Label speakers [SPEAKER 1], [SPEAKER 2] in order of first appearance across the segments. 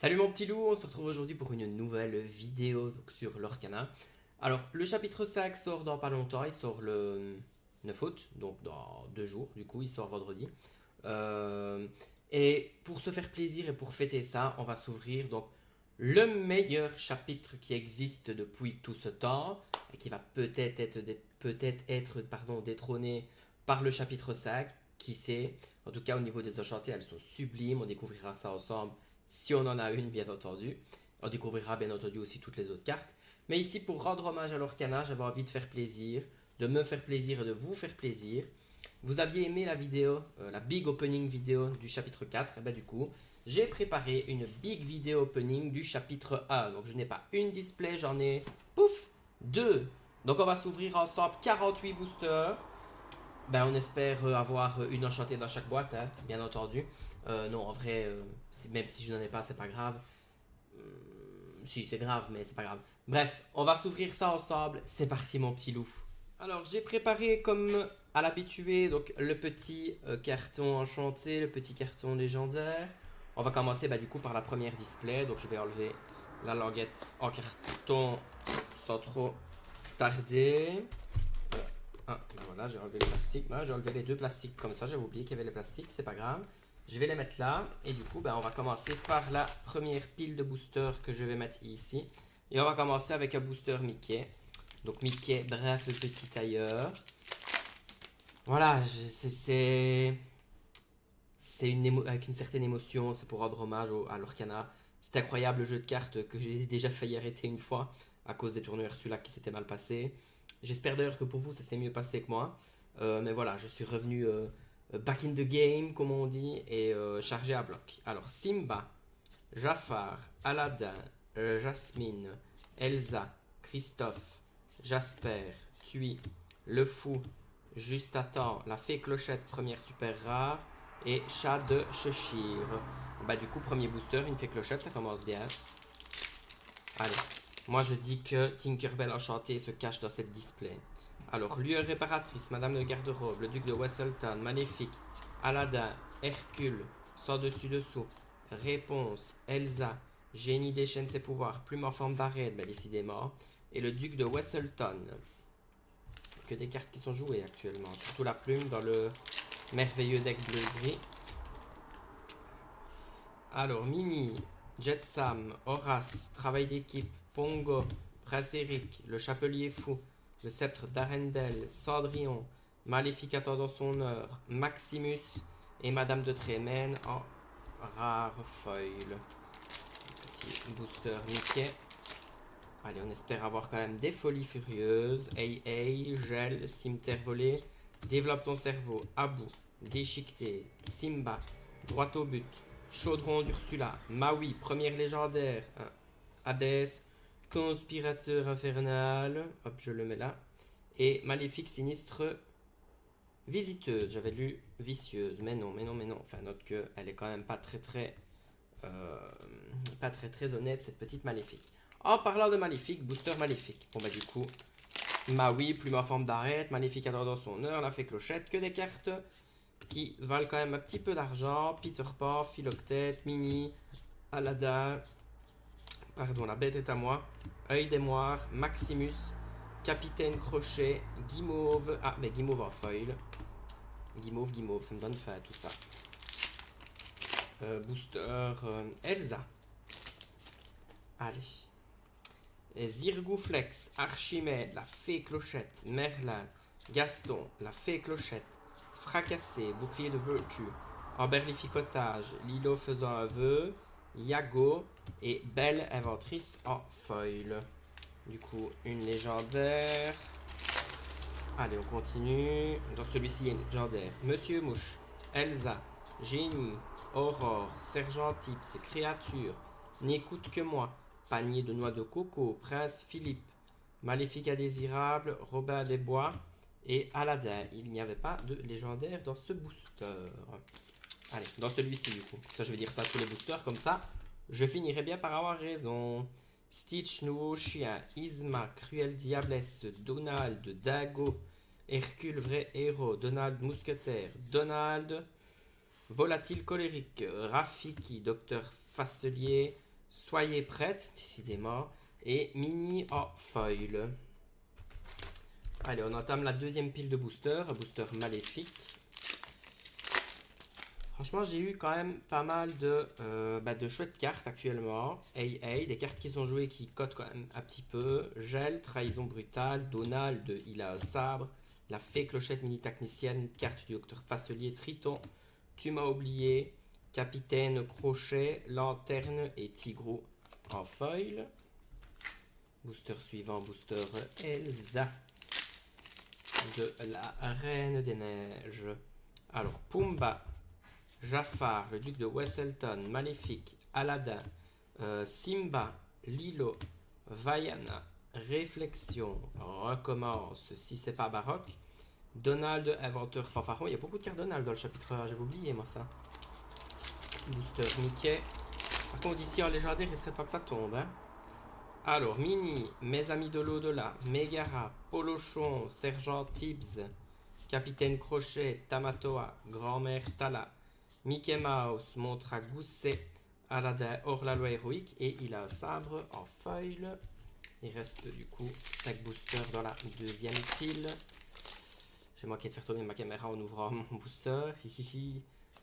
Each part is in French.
[SPEAKER 1] Salut mon petit loup, on se retrouve aujourd'hui pour une nouvelle vidéo donc sur l'Orcana. Alors, le chapitre 5 sort dans pas longtemps, il sort le 9 août, donc dans 2 jours, du coup il sort vendredi. Euh, et pour se faire plaisir et pour fêter ça, on va s'ouvrir donc le meilleur chapitre qui existe depuis tout ce temps, et qui va peut-être être détrôné par le chapitre 5, qui sait. En tout cas au niveau des enchantés, elles sont sublimes, on découvrira ça ensemble si on en a une, bien entendu. On découvrira bien entendu aussi toutes les autres cartes. Mais ici, pour rendre hommage à l'Orcana, j'avais envie de faire plaisir, de me faire plaisir et de vous faire plaisir. Vous aviez aimé la vidéo, la big opening vidéo du chapitre 4. Et ben du coup, j'ai préparé une big vidéo opening du chapitre 1. Donc je n'ai pas une display, j'en ai, pouf, deux. Donc on va s'ouvrir ensemble 48 boosters. Ben, on espère avoir une enchantée dans chaque boîte, hein, bien entendu. Non, en vrai, même si je n'en ai pas, c'est pas grave. Si, c'est grave, mais c'est pas grave. Bref, on va s'ouvrir ça ensemble. C'est parti, mon petit loup. Alors, j'ai préparé comme à l'habitué donc le petit carton enchanté, le petit carton légendaire. On va commencer du coup par la première display. Donc, je vais enlever la languette en carton sans trop tarder. Voilà, j'ai enlevé le plastique. J'ai enlevé les deux plastiques comme ça. J'avais oublié qu'il y avait les plastiques. C'est pas grave. Je vais les mettre là. Et du coup, on va commencer par la première pile de boosters que je vais mettre ici. Et on va commencer avec un booster Mickey. Donc Mickey, bref, le petit tailleur. Voilà, avec une certaine émotion. C'est pour rendre hommage à l'Orcana. C'est incroyable le jeu de cartes que j'ai déjà failli arrêter une fois à cause des tournois Ursula qui s'étaient mal passés. J'espère d'ailleurs que pour vous ça s'est mieux passé que moi. Mais voilà, je suis revenu back in the game, comme on dit, et chargé à bloc. Alors, Simba, Jafar, Aladdin, Jasmine, Elsa, Christophe, Jasper, Tui, Le Fou, Juste à temps, La Fée Clochette, première super rare, et Chat de Cheshire. Du coup, premier booster, une Fée Clochette, ça commence bien. Allez, moi je dis que Tinkerbell enchantée se cache dans cette display. Alors, lueur réparatrice, Madame de Garde-Robe, le duc de Wesselton, Maléfique, Aladdin, Hercule, sans dessus-dessous, Réponse, Elsa, Génie déchaîne ses pouvoirs, Plume en forme d'arête, décidément, et le duc de Wesselton. Que des cartes qui sont jouées actuellement, surtout la plume dans le merveilleux deck bleu-gris. Alors, Mimi, Jetsam, Horace, Travail d'équipe, Pongo, Prince Eric, Le Chapelier Fou, Le Sceptre d'Arendelle, Cendrillon, Maléficator dans son heure, Maximus et Madame de Trémène en rare foil. Petit booster Mickey. Allez, on espère avoir quand même des folies furieuses. AA, Gel, Cimetière volé, Développe ton cerveau, Abou, Déchiqueté, Simba, Droit au but, Chaudron d'Ursula, Maui, première légendaire, Hades, Conspirateur infernal, hop, je le mets là, et Maléfique sinistre visiteuse. J'avais lu vicieuse, mais non, mais non, mais non. Enfin, note qu'elle est quand même euh, pas très très honnête, cette petite Maléfique. En parlant de Maléfique, booster Maléfique. Du coup, Maui, plume en forme d'arête, Maléfique dans son heure, La Fée Clochette, que des cartes qui valent quand même un petit peu d'argent. Peter Pan, Philoctète, Mini, Aladdin, pardon, la bête est à moi, Œil des Moires, Maximus, Capitaine Crochet, Guimauve, mais Guimauve en foil. Guimauve, ça me donne faim tout ça. Booster Elsa. Allez. Zirgouflex, Archimède, La Fée Clochette, Merlin, Gaston, La Fée Clochette, Fracassé, Bouclier de Vertu, Emberlificotage, Lilo faisant un vœu, Yago et Belle Inventrice en foil. Du coup, une légendaire. Allez, on continue. Dans celui-ci, il y a une légendaire. Monsieur Mouche, Elsa, Génie, Aurore, Sergent Tips, Créature, N'écoute que moi, Panier de noix de coco, Prince Philippe, Maléfique indésirable, Robin des Bois et Aladdin. Il n'y avait pas de légendaire dans ce booster. Allez, dans celui-ci du coup. Ça, je vais dire ça à tous les boosters, comme ça, je finirai bien par avoir raison. Stitch, nouveau chien, Isma, cruelle diablesse, Donald, Dago, Hercule, vrai héros, Donald, mousquetaire, Donald, volatile colérique, Rafiki, docteur Facelier, Soyez prête, décidément. Et Mini en foil. Allez, on entame la deuxième pile de boosters. Un booster maléfique. Franchement, j'ai eu quand même pas mal de chouettes cartes actuellement. Des cartes qui sont jouées qui cotent quand même un petit peu. Gel, Trahison Brutale, Donald, il a un sabre. La Fée Clochette Mini Technicienne, carte du Docteur Facelier, Triton, Tu m'as oublié, Capitaine Crochet, Lanterne et Tigrou en foil. Booster suivant, booster Elsa de la Reine des Neiges. Alors, Pumba, Jafar, le duc de Wesselton, Maléfique, Aladdin, Simba, Lilo, Vaiana, Réflexion, Recommence, si c'est pas baroque, Donald, Inventeur, Fanfaron. Il y a beaucoup de cartes Donald dans le chapitre 1, j'avais oublié moi ça. Booster Mickey. Par contre, ici en légendaire, il serait temps que ça tombe. Hein. Alors, Mini, Mes Amis de l'Au-delà, Megara, Polochon, Sergent Tibbs, Capitaine Crochet, Tamatoa, Grand-mère Tala, Mickey Mouse montre à Gousset, Aladdin hors la loi héroïque et il a un sabre en foil. Il reste du coup 5 boosters dans la deuxième pile. J'ai manqué de faire tourner ma caméra en ouvrant mon booster.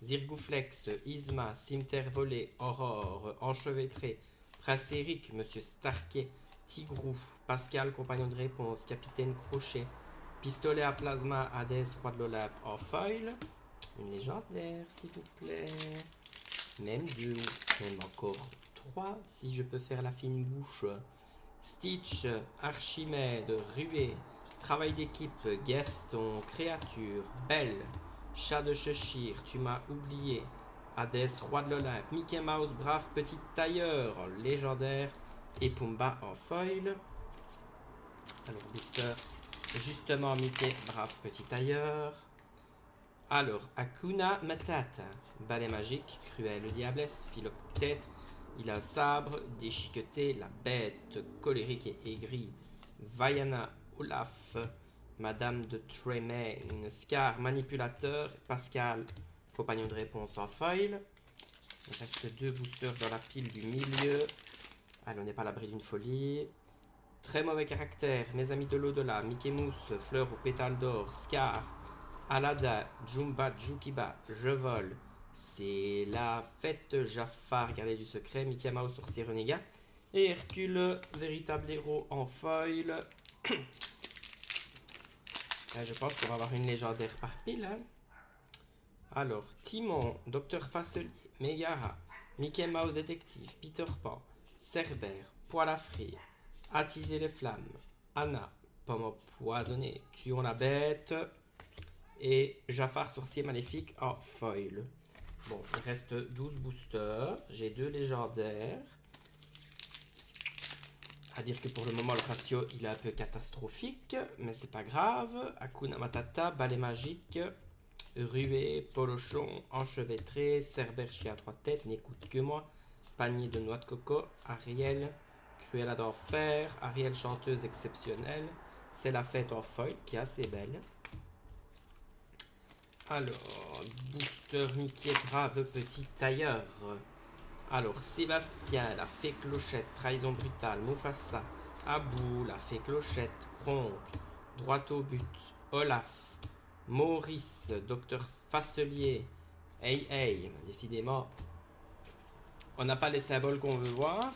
[SPEAKER 1] Zirgouflex, Isma, Cimetière volé, Aurore, Enchevêtré, Prince Eric, Monsieur Starkey, Tigrou, Pascal, compagnon de réponse, Capitaine Crochet, Pistolet à plasma, Hadès, Roi de l'Olympe en foil. Une légendaire, s'il vous plaît. Même deux, même encore trois, si je peux faire la fine bouche. Stitch, Archimède, Ruée, Travail d'équipe, Gaston, Créature, Belle, Chat de Cheshire, Tu m'as oublié, Hadès, Roi de l'Olympe, Mickey Mouse, Brave Petit Tailleur, légendaire, et Pumba en foil. Alors, booster, justement Mickey, Brave Petit Tailleur. Alors, Hakuna Matata, balai magique, cruelle diablesse, philoctète, il a un sabre, déchiqueté, la bête, colérique et aigrie, Vaiana, Olaf, Madame de Tremaine, Scar, manipulateur, Pascal, compagnon de réponse en foil. Il reste 2 boosters dans la pile du milieu. Allez, on n'est pas à l'abri d'une folie. Très mauvais caractère, Mes Amis de l'Au-delà, Mickey Mousse, Fleur aux pétales d'or, Scar, Aladdin, Jumba, Jukiba, Je vole, c'est la fête, Jafar, gardien du secret, Mickey Mouse, sorcier renégat, et Hercule, véritable héros en foil. Je pense qu'on va avoir une légendaire par pile. Hein. Alors, Timon, Docteur Facelier, Megara, Mickey Mouse détective, Peter Pan, Cerbère, Poil à frire, Attiser les flammes, Anna, Pomme empoisonnée, Tuons la bête, et Jafar sorcier maléfique en foil. Bon, il reste 12 boosters. J'ai 2 légendaires. À dire que pour le moment, le ratio, il est un peu catastrophique. Mais c'est pas grave. Hakuna Matata, balai magique, Ruée, Polochon, Enchevêtré, Cerbère chien à 3 têtes, n'écoute que moi, Panier de noix de coco, Ariel, Cruella d'enfer, Ariel chanteuse exceptionnelle, C'est la fête en foil qui est assez belle. Alors, booster Mickey, brave petit tailleur. Alors, Sébastien, la fée clochette, trahison brutale, Mufasa, Abou, la fée clochette, Kronk, droit au but, Olaf, Maurice, docteur Facelier, hey, décidément, on n'a pas les symboles qu'on veut voir.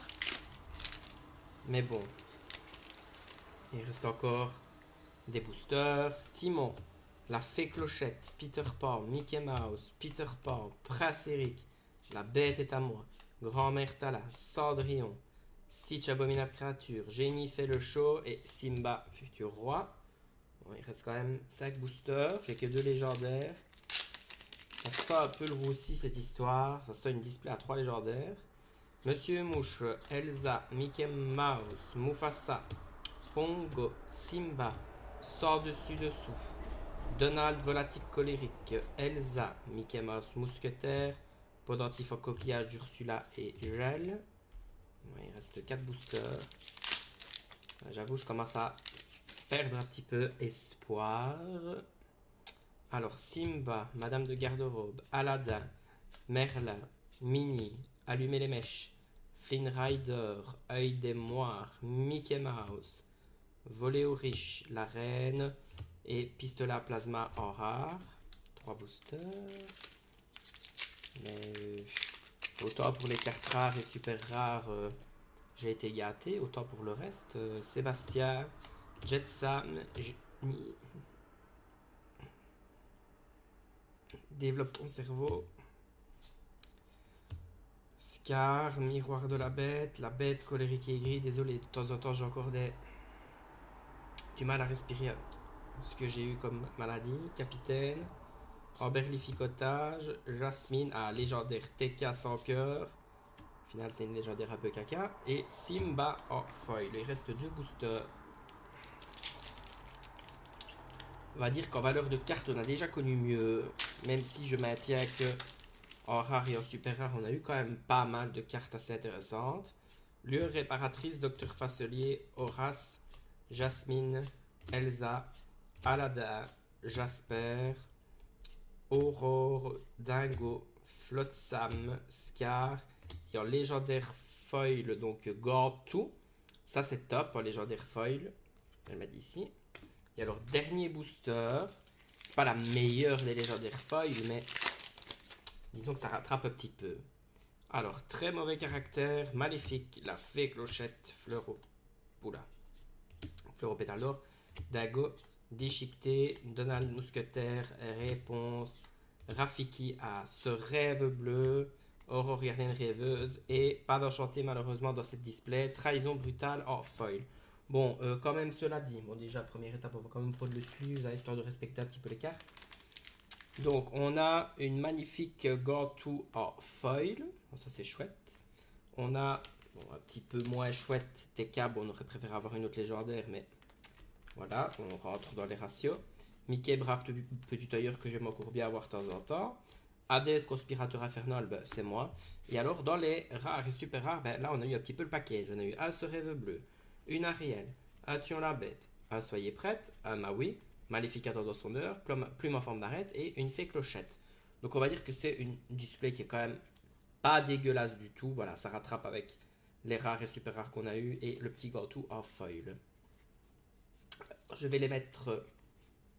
[SPEAKER 1] Mais bon, il reste encore des boosters. Timon, la fée clochette, Peter Pan, Mickey Mouse, Peter Pan, Prince Eric, la bête est à moi, Grand-mère Tala, Cendrillon, Stitch abominable créature, Génie fait le show et Simba futur roi. Bon, il reste quand même 5 boosters, j'ai que 2 légendaires. Ça sent un peu le roussi cette histoire, ça sent une display à 3 légendaires. Monsieur Mouche, Elsa, Mickey Mouse, Mufasa, Pongo, Simba, sort dessus dessous. Donald volatique colérique, Elsa, Mickey Mouse mousquetaire, pendentif en coquillage d'Ursula et Gel. Ouais, il reste 4 boosters. J'avoue, je commence à perdre un petit peu espoir. Alors, Simba, Madame de Garde-robe, Aladdin, Merlin, Minnie, Allumer les mèches, Flynn Rider, Œil des Moires, Mickey Mouse, Voler aux riches, la reine et pistolet à plasma en rare. 3 boosters. Mais autant pour les cartes rares et super rares, j'ai été gâté. Autant pour le reste, Sébastien, Jetsam, développe ton cerveau. Scar, miroir de la bête colérique et aigrie. Désolé, de temps en temps j'ai encore du mal à respirer avec ce que j'ai eu comme maladie. Capitaine, Emberlificotage, Jasmine, légendaire TK sans cœur. Au final, c'est une légendaire un peu caca. Et Simba en foil. Il reste 2 boosters. On va dire qu'en valeur de carte, on a déjà connu mieux. Même si je maintiens que en rare et en super rare, on a eu quand même pas mal de cartes assez intéressantes. Lueur réparatrice, Docteur Facelier, Horace, Jasmine, Elsa, Aladdin, Jasper, Aurore, Dingo, Flotsam, Scar. Et en légendaire foil, donc Gantou. Ça c'est top en légendaire foil. Elle m'a dit ici. Et alors, dernier booster. C'est pas la meilleure des légendaires foil, mais disons que ça rattrape un petit peu. Alors, très mauvais caractère, maléfique, la fée clochette, Fleuropétale d'or, Dago, déchiqueté, Donald Mousquetaire, réponse, Rafiki à ce rêve bleu, Aurore Gardienne rêveuse, et pas d'enchanté malheureusement dans cette display, trahison brutale en foil. Bon, quand même cela dit, bon déjà première étape, on va quand même prendre le suivi, histoire de respecter un petit peu les cartes. Donc on a une magnifique Gantou en foil, bon, ça c'est chouette. On a un petit peu moins chouette TK, bon, on aurait préféré avoir une autre légendaire, mais voilà, on rentre dans les ratios. Mickey, brave petit tailleur que j'aime encore bien avoir de temps en temps. Hades, conspirateur infernal, ben, c'est moi. Et alors dans les rares et super rares, ben, là on a eu un petit peu le package. On a eu un ce rêve bleu, une Ariel, un Tuons la bête, un Soyez prête, un Maui, Maléficateur dans son heure, plume en forme d'arête et une fée clochette. Donc on va dire que c'est une display qui est quand même pas dégueulasse du tout. Voilà, ça rattrape avec les rares et super rares qu'on a eu et le petit Gantou en foil. Je vais les mettre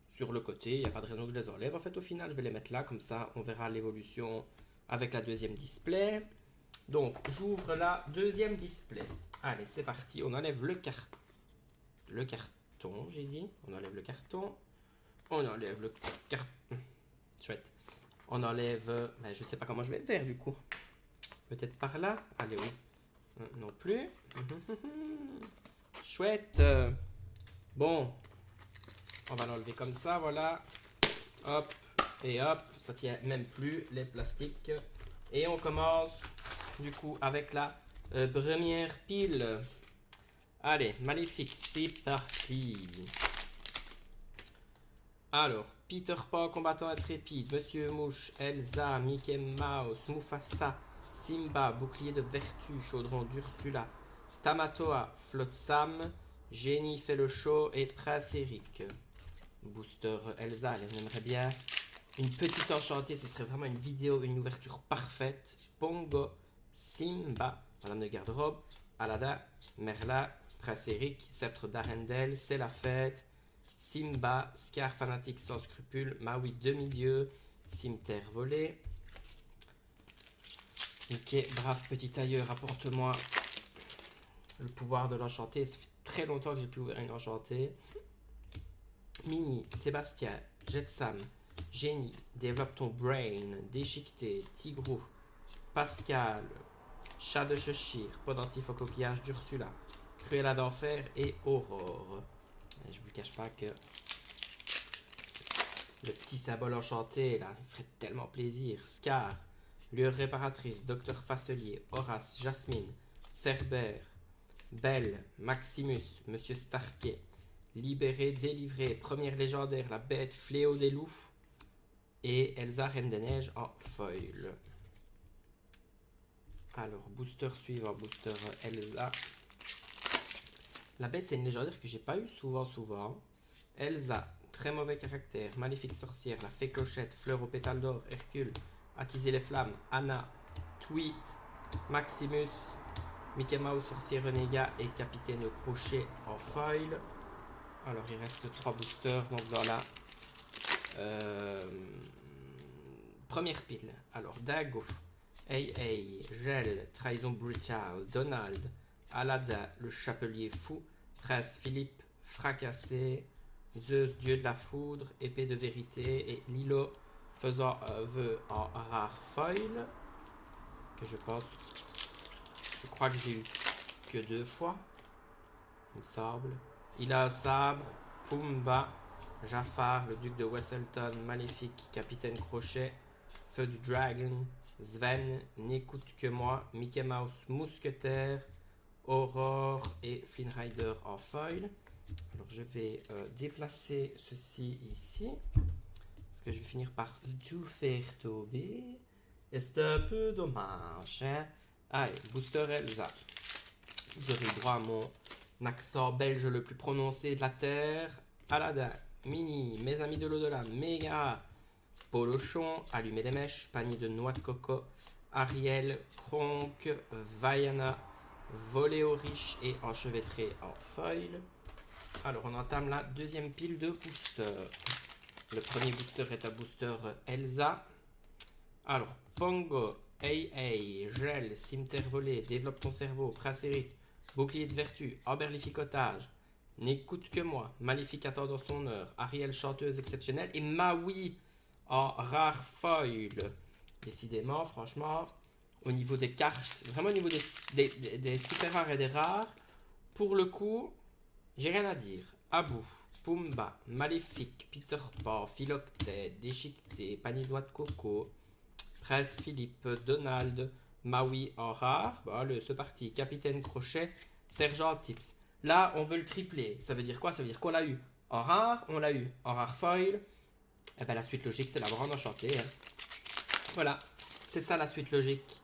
[SPEAKER 1] sur le côté, il n'y a pas de raison que je les enlève. En fait, au final, je vais les mettre là, comme ça, on verra l'évolution avec la deuxième display. Donc, j'ouvre la deuxième display. Allez, c'est parti, on enlève le carton, j'ai dit. On enlève le carton. On enlève le carton. Chouette. On enlève... Ben, je sais pas comment je vais faire, du coup. Peut-être par là. Allez, oui. Non plus. Chouette. Bon. On va l'enlever comme ça, voilà. Hop. Et hop. Ça tient même plus, les plastiques. Et on commence, du coup, avec la première pile. Allez, maléfique, c'est parti. Alors, Peter Pan, combattant intrépide, Monsieur Mouche, Elsa, Mickey Mouse, Mufasa, Simba, bouclier de vertu, chaudron d'Ursula, Tamatoa, Flotsam, Génie fait le show et Prince Eric. Booster Elsa, elle aimerait bien une petite enchantée, ce serait vraiment une vidéo, une ouverture parfaite. Pongo, Simba, Madame de garde-robe, Aladdin, Merlin, Prince Eric, Sceptre d'Arendelle, c'est la fête. Simba, Scar fanatique sans scrupules, Maui demi-dieu, Cimetière volé. Mickey, brave petit tailleur, apporte-moi le pouvoir de l'enchanté. Ça fait très longtemps que j'ai pu ouvrir une enchantée. Minnie, Sébastien, Jetsam, Génie, développe ton brain, Déchiqueté, Tigrou, Pascal, Chat de Cheshire, Pendentif au coquillage d'Ursula, Cruella d'enfer et Aurore. Et je vous cache pas que le petit symbole enchanté là, il ferait tellement plaisir. Scar, Lueur réparatrice, Docteur Facelier, Horace, Jasmine, Cerbère, Belle, Maximus, Monsieur Starkey, Libéré, délivré, première légendaire, la bête, fléau des loups et Elsa, Reine des Neiges en foil. Alors, booster suivant, booster Elsa. La bête, c'est une légendaire que j'ai pas eu souvent. Elsa, très mauvais caractère, maléfique sorcière, la fée clochette, fleur aux pétales d'or, Hercule, attiser les flammes, Anna, Tweet, Maximus, Mickey Mouse, sorcier renégat et capitaine crochet en foil. Alors il reste 3 boosters, donc dans la première pile. Alors Dago, AA, Gel, Trahison brutale, Donald, Aladdin, le chapelier fou, Prince Philippe, fracassé, Zeus, dieu de la foudre, épée de vérité et Lilo faisant un vœu en rare foil que je crois que j'ai eu que 2 fois, il me semble. Il a un sabre, Pumba, Jafar, le duc de Wesselton, Maléfique, Capitaine Crochet, Feu du Dragon, Sven, N'écoute que moi, Mickey Mouse, Mousquetaire, Aurore et Flynn Rider en foil. Alors je vais déplacer ceci ici, parce que je vais finir par tout faire tomber. Et c'est un peu dommage, hein? Allez, Booster Elsa. Vous aurez droit à mon accent belge le plus prononcé de la Terre. Aladdin, Mini, Mes amis de l'au-delà, Méga, Polochon, Allumer les mèches, Panier de noix de coco, Ariel, Kronk, Vaiana, Voler aux riches et Enchevêtré en foil. Alors on entame la deuxième pile de boosters. Le premier booster est un booster Elsa. Alors Pongo, AA, Gel, Cimetière volé, Développe ton cerveau, Prince Eric, Bouclier de vertu, Emberlificotage, N'écoute que moi, Maléfique attend dans son heure, Ariel chanteuse exceptionnelle et Maui en rare foil. Décidément, franchement, au niveau des cartes, vraiment au niveau des super rares et des rares, pour le coup, j'ai rien à dire. Abou, Pumba, Maléfique, Peter Pan, Philoctète, Déchiqueté, Panier de noix de coco, Prince Philippe, Donald, Maui en rare. Bon, c'est parti. Capitaine Crochet, Sergent Tips. Là, on veut le tripler. Ça veut dire quoi? Ça veut dire qu'on l'a eu en rare, on l'a eu en rare foil. Et bien la suite logique, c'est la grande enchantée. Hein. Voilà, c'est ça la suite logique.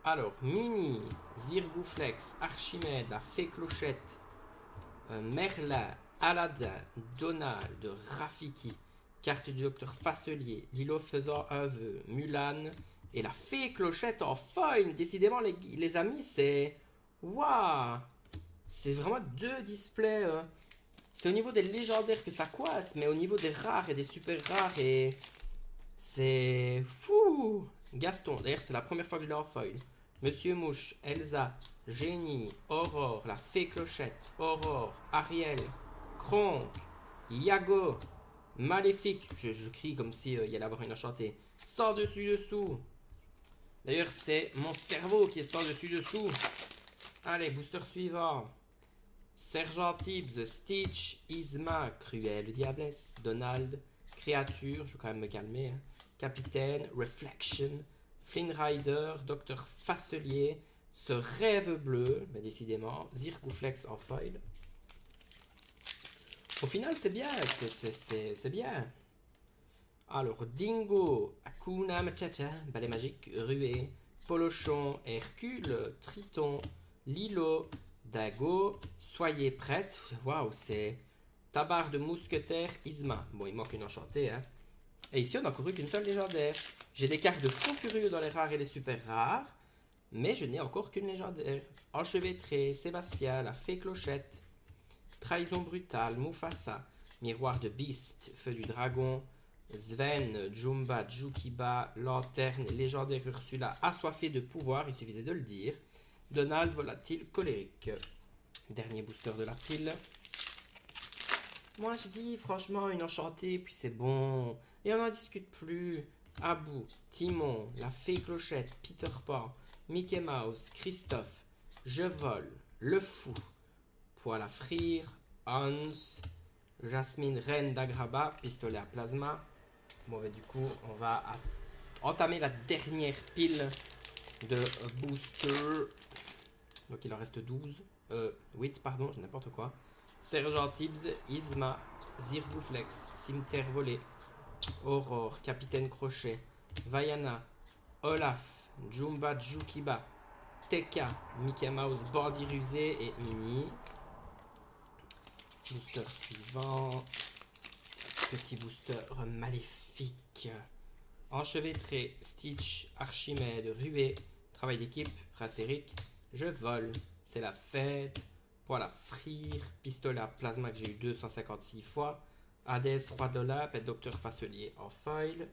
[SPEAKER 1] Alors, Mini, Zirgouflex, Archimède, la Fée Clochette, Merlin, Aladdin, Donald, Rafiki, carte du docteur Facelier, Lilo faisant un vœu, Mulan et la Fée Clochette en foil. Décidément, les amis, c'est... Waouh! C'est vraiment 2 displays. C'est au niveau des légendaires que ça coince, mais au niveau des rares et des super rares, et c'est fou. Gaston, d'ailleurs, c'est la première fois que je l'ai en foil. Monsieur Mouche, Elsa, Génie, Aurore, la Fée Clochette, Aurore, Ariel, Kronk, Yago, Maléfique. Je crie comme si il y allait avoir une enchantée. Sans dessus dessous. D'ailleurs, c'est mon cerveau qui est sans dessus dessous. Allez, booster suivant. Sergent Tibbs, Stitch, Isma, Cruelle Diablesse, Donald, Créature, je vais quand même me calmer, hein. Capitaine, Reflection, Flynn Rider, Docteur Facelier, Ce Rêve Bleu, mais décidément, Zirgouflex en foil. Au final, c'est bien, c'est bien. Alors, Dingo, Hakuna Matata, Balai Magique, Ruée, Polochon, Hercule, Triton, Lilo, Dago, Soyez prête. Waouh, c'est Tabar de Mousquetaire, Isma. Bon, il manque une enchantée, hein. Et ici, on n'a encore eu qu'une seule légendaire. J'ai des cartes de faux furieux dans les rares et les super rares, mais je n'ai encore qu'une légendaire. Enchevêtré, Sébastien, la Fée Clochette, Trahison brutale, Mufasa, Miroir de Beast, Feu du Dragon, Sven, Jumba, Jukiba, Lanterne, légendaire Ursula, assoiffé de pouvoir, il suffisait de le dire. Donald, volatile, colérique. Dernier booster de la pile. Moi je dis franchement une enchantée, puis c'est bon. Et on n'en discute plus. Abou, Timon, la Fée Clochette, Peter Pan, Mickey Mouse, Christophe, Je vole, Le Fou, Poil à frire, Hans, Jasmine, Reine d'Agraba, Pistolet à plasma. Bon, mais du coup, on va entamer la dernière pile de booster. Donc il en reste 12. 8, pardon, j'ai n'importe quoi. Sergent Tibbs, Isma, Zirgouflex, Cimetière volé, Aurore, Capitaine Crochet, Vaiana, Olaf, Jumba Jukiba, Tekka, Mickey Mouse, Bandit rusé et Mini. Booster suivant. Petit booster maléfique. Enchevêtré, Stitch, Archimède, Ruée, Travail d'équipe, Prince Eric, Je vole. C'est la fête. Poêle à frire. Pistolet à plasma que j'ai eu 256 fois. Hades, Roi de l'Olympe et Docteur Facelier en foil.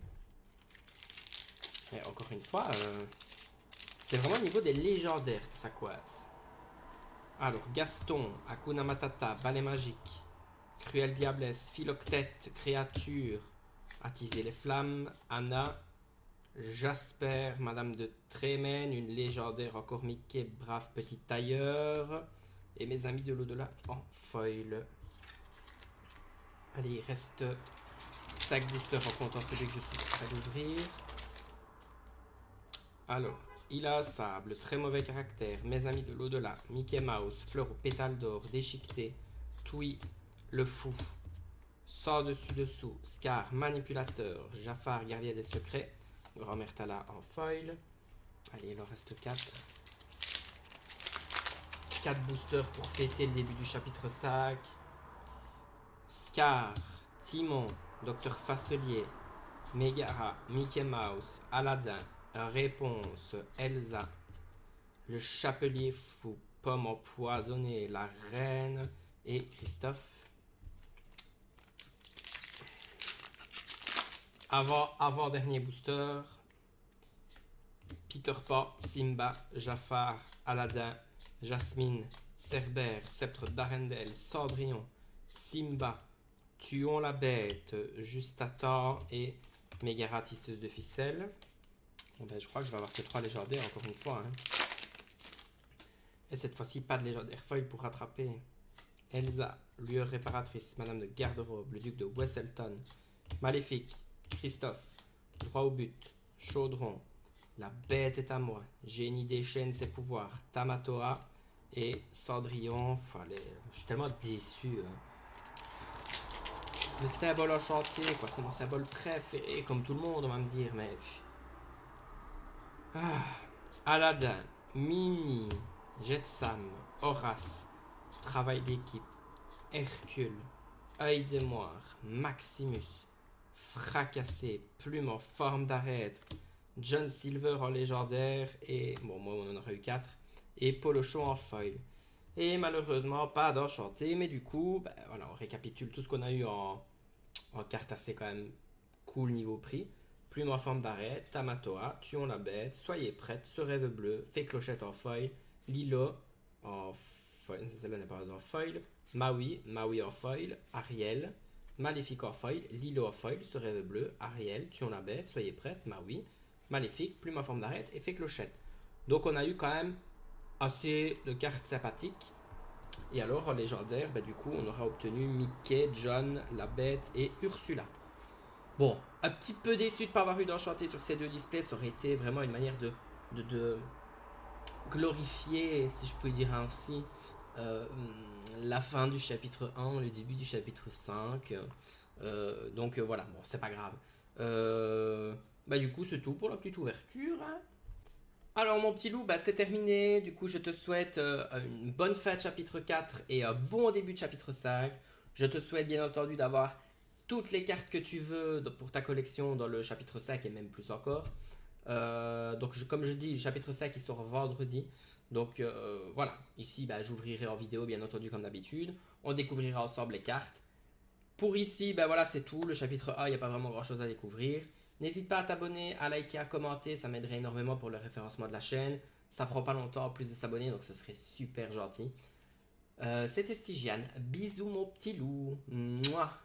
[SPEAKER 1] Et encore une fois, c'est vraiment au niveau des légendaires que ça coince. Alors, Gaston, Hakuna Matata, Balai Magique, Cruelle Diablesse, Philoctète, Créature, Attiser les Flammes, Anna, Jasper, Madame de Trémène, une légendaire encore Mickey, Brave Petit Tailleur, et mes amis de l'au-delà en foil. Allez, il reste 5 boosters en comptant celui que je suis prêt d'ouvrir. Alors, Ila Sable, très mauvais caractère, mes amis de l'au-delà, Mickey Mouse, Fleur aux pétales d'or, Déchiqueté, Tui, le fou, Sans dessus-dessous, Scar, manipulateur, Jafar, gardien des secrets, Grand-mère Tala en foil. Allez, il en reste 4. 4 boosters pour fêter le début du chapitre 5. Scar, Timon, Docteur Facelier, Megara, Mickey Mouse, Aladdin, Réponse, Elsa, le Chapelier Fou, Pomme empoisonnée, la Reine et Christophe. Avant-dernier booster. Peter Pan, Simba, Jafar, Aladdin, Jasmine, Cerbère, Sceptre d'Arendelle, Cendrillon, Simba, Tuons la bête, Juste à temps et Megara, tisseuse de ficelles. Bon ben, je crois que je vais avoir que 3 légendaires encore une fois. Hein. Et cette fois-ci, pas de légendaire foil pour rattraper. Elsa, lueur réparatrice, Madame de Garde-robe, le duc de Wesselton, Maléfique, Christophe, droit au but, Chaudron, la bête est à moi, Génie déchaîne ses pouvoirs, Tamatoa et Cendrillon. Je suis tellement déçu. Hein. Le symbole enchanté, quoi, c'est mon symbole préféré, comme tout le monde, on va me dire, mais... Aladdin, Mini, Jetsam, Horace, Travail d'équipe, Hercule, Œil des Moires, Maximus, Fracassé, Plume en forme d'arête, John Silver en légendaire et... Bon, moi on en aurait eu 4. Et Polocho en foil. Et malheureusement, pas d'enchanté, mais du coup, ben, voilà, on récapitule tout ce qu'on a eu en carte assez quand même cool niveau prix. Plume en forme d'arête, Tamatoa, Tuons la bête, Soyez prête, Ce rêve bleu, Fée clochette en foil, Lilo en foil, celle-là n'est pas en foil, Maui en foil, Ariel, Maléfique en foil, Lilo en foil, Ce rêve bleu, Ariel, Tuons la bête, Soyez prête, Maui, Maléfique, Plume en forme d'arête et Fée clochette. Donc on a eu quand même assez de cartes sympathiques. Et alors en légendaire, bah, du coup on aura obtenu Mickey, John, la bête et Ursula. Bon, un petit peu déçu de ne pas avoir eu d'enchanté sur ces 2 displays, ça aurait été vraiment une manière de glorifier, si je puis dire ainsi, la fin du chapitre 1, le début du chapitre 5. Donc voilà, bon, c'est pas grave. Bah du coup, c'est tout pour la petite ouverture. Hein. Alors mon petit loup, bah, c'est terminé. Du coup, je te souhaite une bonne fin de chapitre 4 et un bon début de chapitre 5. Je te souhaite bien entendu d'avoir toutes les cartes que tu veux pour ta collection dans le chapitre 5 et même plus encore. Donc comme je dis, le chapitre 5 il sort vendredi. Donc voilà, ici bah, j'ouvrirai en vidéo bien entendu comme d'habitude. On découvrira ensemble les cartes. Pour ici, bah voilà, c'est tout. Le chapitre 1, il n'y a pas vraiment grand chose à découvrir. N'hésite pas à t'abonner, à liker, à commenter, ça m'aiderait énormément pour le référencement de la chaîne. Ça prend pas longtemps en plus de s'abonner, donc ce serait super gentil. C'était Stygiane. Bisous mon petit loup. Mouah.